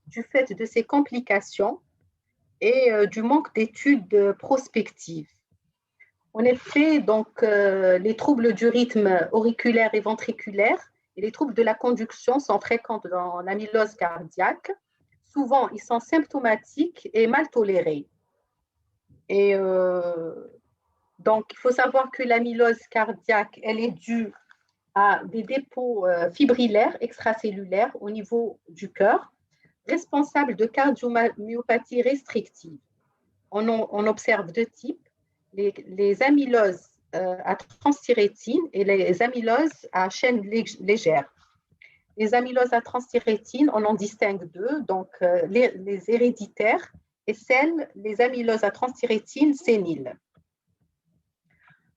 du fait de ces complications et du manque d'études prospectives. En effet, donc, les troubles du rythme auriculaire et ventriculaire et les troubles de la conduction sont fréquents dans l'amylose cardiaque. Souvent, ils sont symptomatiques et mal tolérés. Et donc, il faut savoir que l'amylose cardiaque, elle est due à des dépôts fibrillaires extracellulaires au niveau du cœur, responsables de cardiomyopathie restrictive. On observe deux types, les amyloses à transthyrétine et les amyloses à chaîne légère. Les amyloses à transthyrétine, on en distingue deux, donc les héréditaires et les amyloses à transthyrétine séniles.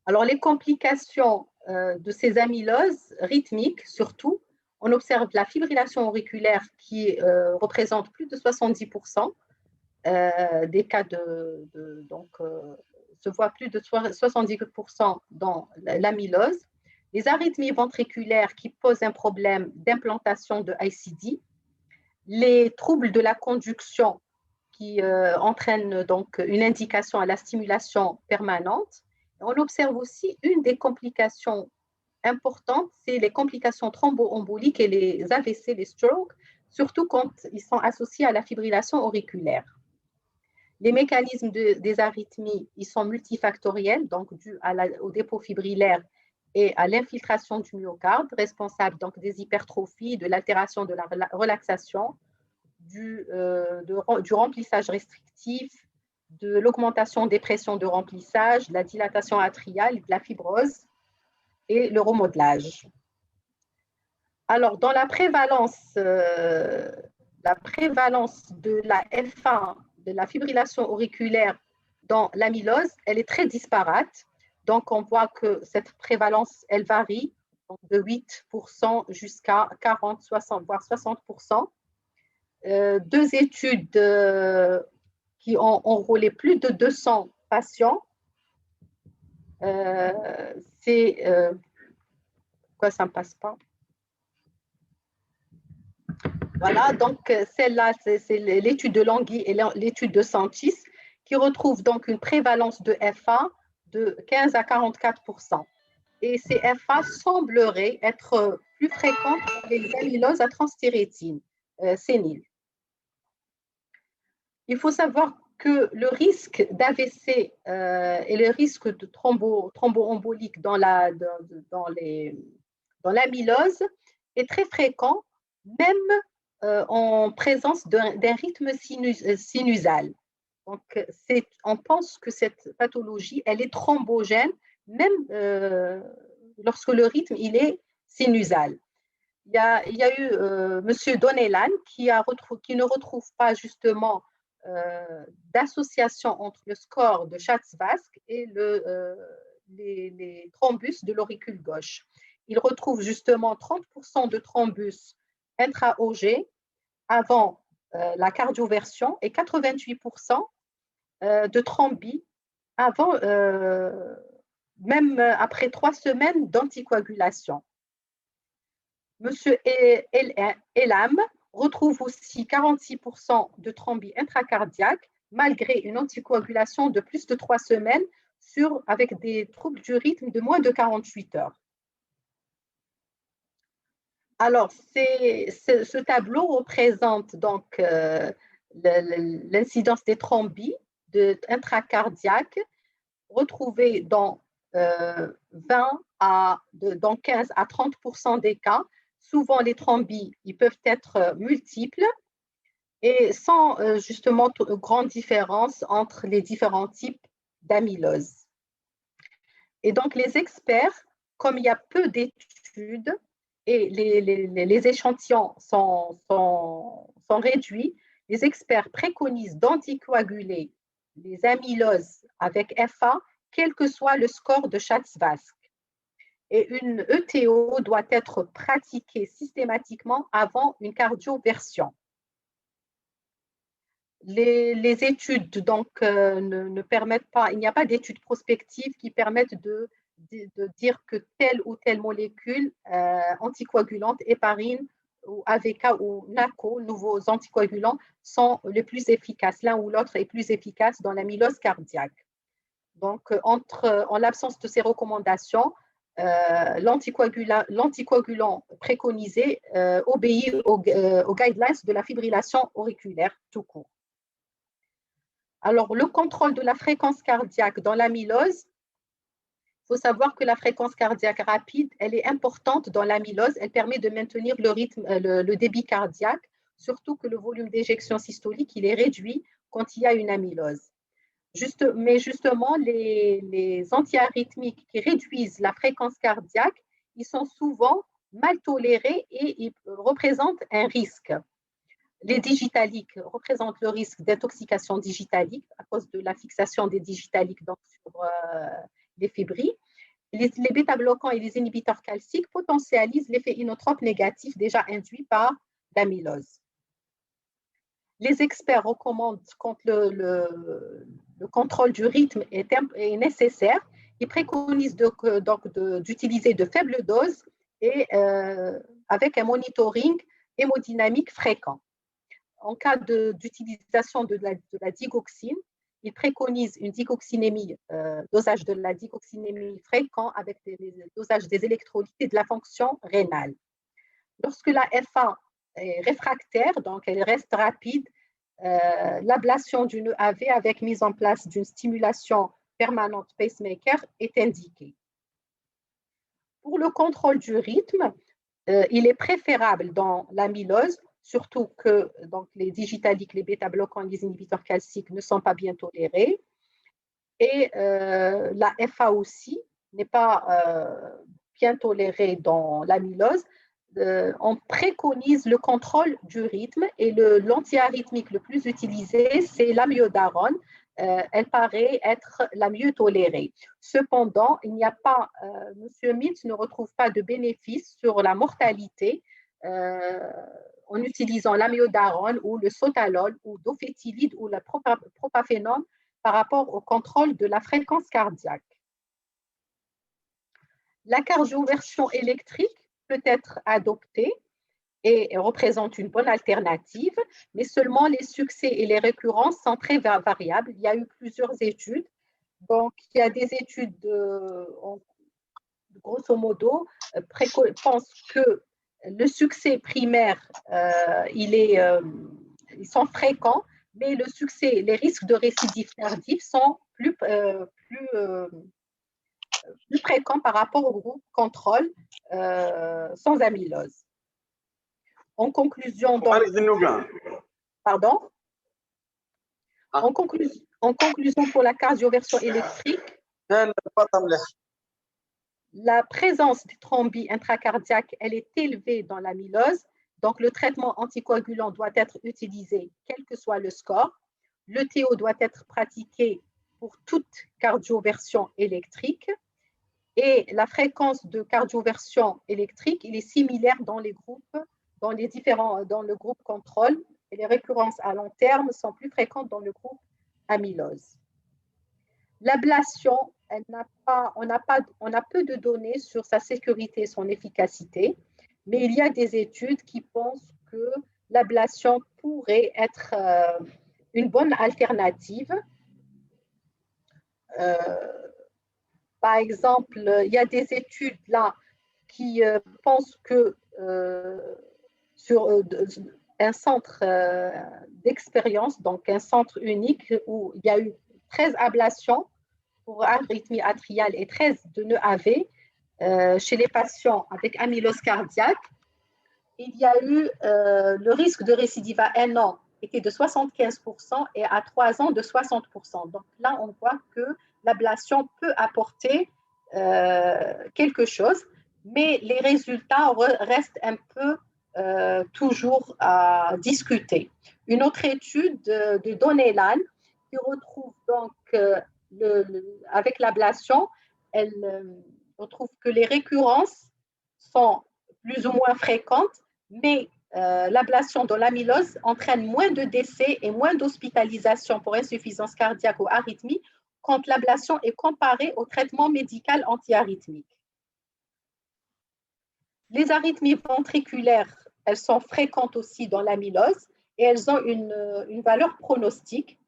Alors, les complications de ces amyloses rythmiques, surtout, on observe la fibrillation auriculaire qui représente plus de 70% des cas se voit plus de 70% dans l'amylose, les arythmies ventriculaires qui posent un problème d'implantation de ICD, les troubles de la conduction qui entraînent donc une indication à la stimulation permanente. On observe aussi une des complications importantes, c'est les complications thromboemboliques et les AVC, les strokes, surtout quand ils sont associés à la fibrillation auriculaire. Les mécanismes des arythmies, ils sont multifactoriels, donc dus au dépôt fibrillaire et à l'infiltration du myocarde, responsable donc des hypertrophies, de l'altération de la relaxation, du remplissage restrictif, de l'augmentation des pressions de remplissage, de la dilatation atriale, de la fibrose et le remodelage. Alors, dans la prévalence de la F1, de la fibrillation auriculaire dans l'amylose, elle est très disparate. Donc, on voit que cette prévalence, elle varie de 8% jusqu'à 40, 60, voire 60%. Deux études qui ont enrôlé plus de 200 patients. Pourquoi ça ne passe pas? Voilà, donc celle-là, c'est l'étude de Langui et l'étude de Santis qui retrouvent donc une prévalence de FA de 15 à 44%. Et ces FA sembleraient être plus fréquentes pour les amyloses à transthyrétine séniles. Il faut savoir que le risque d'AVC et le risque de thromboembolique dans l'amylose est très fréquent, même en présence d'un rythme sinusal. Donc, on pense que cette pathologie, elle est thrombogène, même lorsque le rythme il est sinusal. Il y a eu M. Donnellan qui ne retrouve pas justement d'association entre le score de Schatz-Vasque et les thrombus de l'auricule gauche. Il retrouve justement 30% de thrombus intra-OG avant la cardioversion et 88% de thrombie avant, même après 3 semaines d'anticoagulation. Monsieur Elam retrouve aussi 46% de thrombie intracardiaque malgré une anticoagulation de plus de 3 semaines avec des troubles du rythme de moins de 48 heures. Alors, ce tableau représente donc l'incidence des thrombies intracardiaques retrouvées dans 15 à 30% des cas. Souvent, les thrombies ils peuvent être multiples et sans justement grande différence entre les différents types d'amylose. Et donc, les experts, comme il y a peu d'études et les échantillons sont réduits, les experts préconisent d'anticoaguler les amyloses avec FA, quel que soit le score de Schatz-Vasque. Et une ETO doit être pratiquée systématiquement avant une cardioversion. Les études donc, ne permettent pas, il n'y a pas d'études prospectives qui permettent de dire que telle ou telle molécule anticoagulante, héparine ou AVK ou NACO, nouveaux anticoagulants, sont les plus efficaces. L'un ou l'autre est plus efficace dans l'amylose cardiaque. Donc, en l'absence de ces recommandations, l'anticoagulant préconisé obéit aux guidelines de la fibrillation auriculaire tout court. Alors, le contrôle de la fréquence cardiaque dans l'amylose, il faut savoir que la fréquence cardiaque rapide, elle est importante dans l'amylose. Elle permet de maintenir le rythme, le débit cardiaque, surtout que le volume d'éjection systolique, il est réduit quand il y a une amylose. Mais justement, les antiarythmiques qui réduisent la fréquence cardiaque, ils sont souvent mal tolérés et ils représentent un risque. Les digitaliques représentent le risque d'intoxication digitalique à cause de la fixation des digitaliques sur les fibrilles. Les bêta-bloquants et les inhibiteurs calciques potentialisent l'effet inotrope négatif déjà induit par l'amylose. Les experts recommandent quand le contrôle du rythme est nécessaire. Ils préconisent d'utiliser de faibles doses et avec un monitoring hémodynamique fréquent. En cas d'utilisation de la digoxine, ils préconisent une digoxinémie, dosage de la digoxinémie fréquent avec des dosages des électrolytes et de la fonction rénale. Lorsque la FA est réfractaire, donc elle reste rapide, l'ablation d'une EAV avec mise en place d'une stimulation permanente pacemaker est indiquée. Pour le contrôle du rythme, il est préférable dans l'amylose, surtout que donc, les digitaliques, les bêta-bloquants et les inhibiteurs calciques ne sont pas bien tolérés. Et la FA aussi n'est pas bien tolérée dans l'amylose. On préconise le contrôle du rythme et l'antiarythmique le plus utilisé, c'est l'amiodarone. Elle paraît être la mieux tolérée. Cependant, il n'y a pas, M. Mills ne retrouve pas de bénéfice sur la mortalité en utilisant l'amiodarone ou le sotalol ou d'ofétilide ou la propafénone par rapport au contrôle de la fréquence cardiaque. La cardioversion électrique peut être adoptée et représente une bonne alternative, mais seulement les succès et les récurrences sont très variables. Il y a eu plusieurs études. Donc, il y a des études, grosso modo, pensent que le succès primaire, ils sont fréquents, mais le succès, les risques de récidive tardive sont plus fréquents par rapport au groupe contrôle sans amylose. En conclusion, pardon? En conclusion pour la cardioversion électrique, la présence des thrombie intracardiaques, elle est élevée dans l'amylose, donc le traitement anticoagulant doit être utilisé quel que soit le score. Le TO doit être pratiqué pour toute cardioversion électrique et la fréquence de cardioversion électrique, il est similaire dans les groupes, dans le groupe contrôle, et les récurrences à long terme sont plus fréquentes dans le groupe amylose. L'ablation, on a peu de données sur sa sécurité et son efficacité, mais il y a des études qui pensent que l'ablation pourrait être une bonne alternative. Par exemple, il y a des études là qui pensent que sur un centre d'expérience, donc un centre unique où il y a eu 13 ablations pour arythmie atriale et 13 de nœuds AV chez les patients avec amylose cardiaque, il y a eu le risque de récidive à 1 an était de 75% et à 3 ans de 60%. Donc là, on voit que l'ablation peut apporter quelque chose, mais les résultats restent un peu toujours à discuter. Une autre étude de Donnellan qui retrouve donc avec l'ablation, on trouve que les récurrences sont plus ou moins fréquentes, mais l'ablation dans l'amylose entraîne moins de décès et moins d'hospitalisation pour insuffisance cardiaque ou arythmie quand l'ablation est comparée au traitement médical antiarythmique. Les arythmies ventriculaires elles sont fréquentes aussi dans l'amylose et elles ont une valeur pronostique.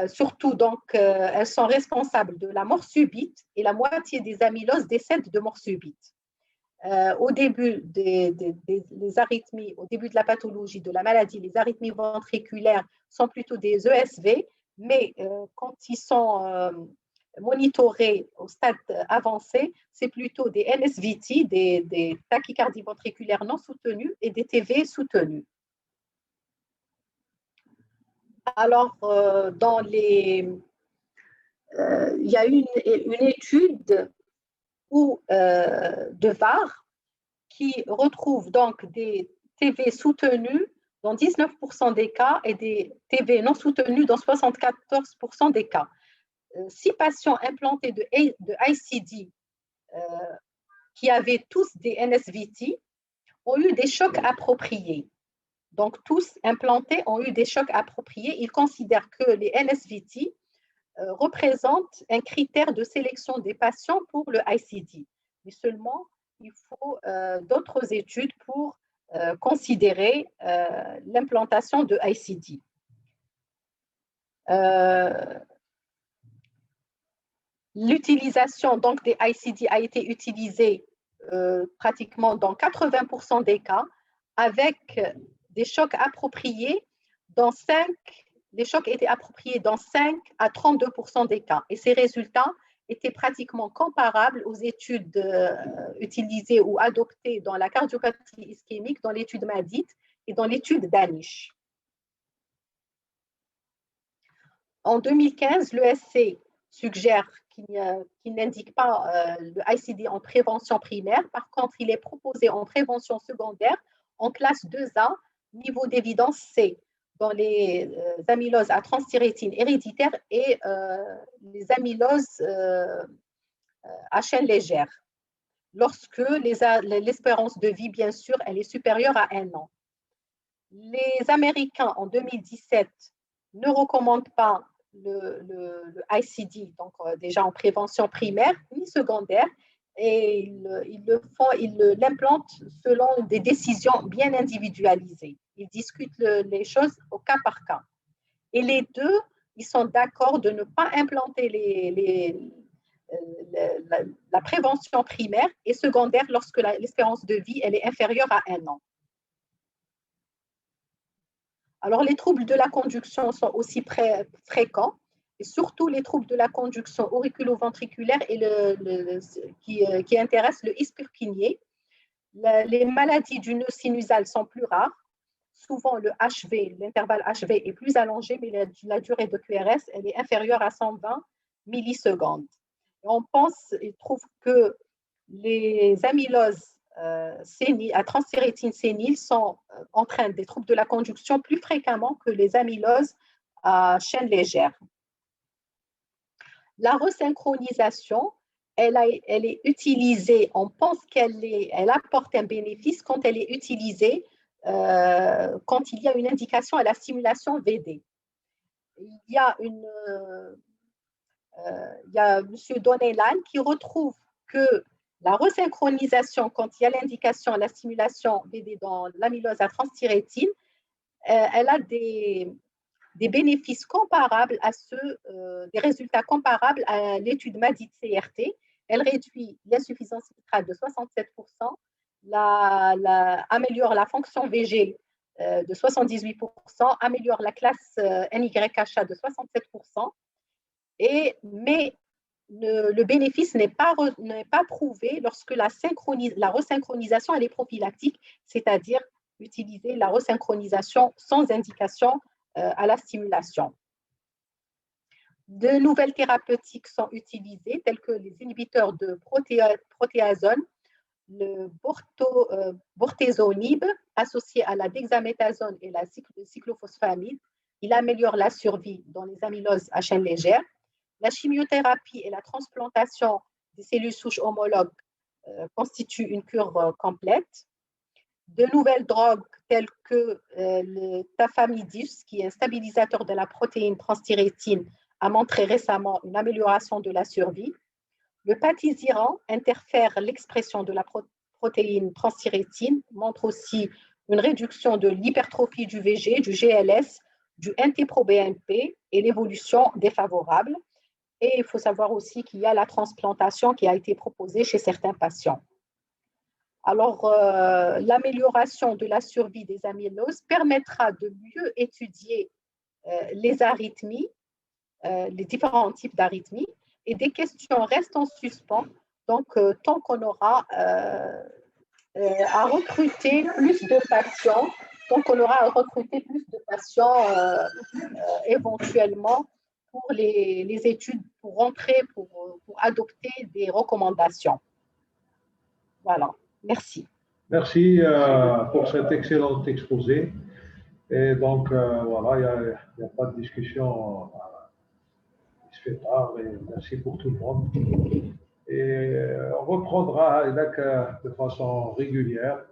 Surtout, donc, elles sont responsables de la mort subite et la moitié des amyloses décèdent de mort subite. Au début des arythmies, au début de la pathologie de la maladie, les arythmies ventriculaires sont plutôt des ESV, mais quand ils sont monitorés au stade avancé, c'est plutôt des NSVT, des tachycardies ventriculaires non soutenues et des TV soutenues. Alors, il y a une étude de VAR qui retrouve donc des TV soutenus dans 19% des cas et des TV non soutenus dans 74% des cas. 6 patients implantés de ICD qui avaient tous des NSVT ont eu des chocs appropriés. Donc, tous implantés ont eu des chocs appropriés. Ils considèrent que les NSVT représentent un critère de sélection des patients pour le ICD. Mais seulement, il faut d'autres études pour considérer l'implantation de ICD. L'utilisation donc des ICD a été utilisée pratiquement dans 80% des cas avec des chocs appropriés les chocs étaient appropriés dans 5 à 32% des cas. Et ces résultats étaient pratiquement comparables aux études utilisées ou adoptées dans la cardiopathie ischémique, dans l'étude MADIT et dans l'étude DANISH. En 2015, l'ESC suggère qu'il n'indique pas le ICD en prévention primaire. Par contre, il est proposé en prévention secondaire en classe 2A, niveau d'évidence C, dans les amyloses à transthyrétine héréditaire et les amyloses à chaîne légère, lorsque l'espérance de vie, bien sûr, elle est supérieure à 1 an. Les Américains, en 2017, ne recommandent pas le ICD, donc déjà en prévention primaire ni secondaire, et ils l'implantent selon des décisions bien individualisées. Ils discutent les choses au cas par cas. Et les deux, ils sont d'accord de ne pas implanter la prévention primaire et secondaire lorsque l'espérance de vie elle est inférieure à 1 an. Alors, les troubles de la conduction sont aussi fréquents, et surtout les troubles de la conduction auriculo-ventriculaire et qui intéressent le hyperkiné. Les maladies du nœud sinusal sont plus rares. Souvent, l'intervalle HV est plus allongé, mais la durée de QRS elle est inférieure à 120 millisecondes. Il trouve que les amyloses à transthyrétine sénile entraînent des troubles de la conduction plus fréquemment que les amyloses à chaîne légère. La resynchronisation, elle est utilisée, on pense elle apporte un bénéfice quand elle est utilisée quand il y a une indication à la stimulation VD. Il y a M. Donnellan qui retrouve que la resynchronisation, quand il y a l'indication à la stimulation VD dans l'amylose à transthyrétine, elle a des bénéfices comparables des résultats comparables à l'étude MADIT-CRT. Elle réduit l'insuffisance nitrate de 67%, améliore la fonction VG de 78%, améliore la classe NYHA de 67%, mais le bénéfice n'est pas prouvé lorsque la resynchronisation elle est prophylactique, c'est-à-dire utiliser la resynchronisation sans indication à la stimulation. De nouvelles thérapeutiques sont utilisées, telles que les inhibiteurs de protéasone, le bortezomib, associé à la dexaméthasone et la cyclophosphamide. Il améliore la survie dans les amyloses à chaîne légère. La chimiothérapie et la transplantation des cellules souches homologues constituent une cure complète. De nouvelles drogues telles que le tafamidis, qui est un stabilisateur de la protéine transthyrétine, a montré récemment une amélioration de la survie. Le patisiran interfère l'expression de la protéine transthyrétine, montre aussi une réduction de l'hypertrophie du VG, du GLS, du NT-proBNP et l'évolution défavorable. Et il faut savoir aussi qu'il y a la transplantation qui a été proposée chez certains patients. Alors, l'amélioration de la survie des amyloses permettra de mieux étudier les arythmies, les différents types d'arythmies, et des questions restent en suspens, donc tant qu'on aura à recruter plus de patients, donc on aura à recruter plus de patients éventuellement pour les études, pour rentrer, pour adopter des recommandations. Voilà, merci. Merci pour cet excellent exposé. Et donc, voilà, il n'y a pas de discussion. Il se fait tard et merci pour tout le monde. Et on reprendra de façon régulière.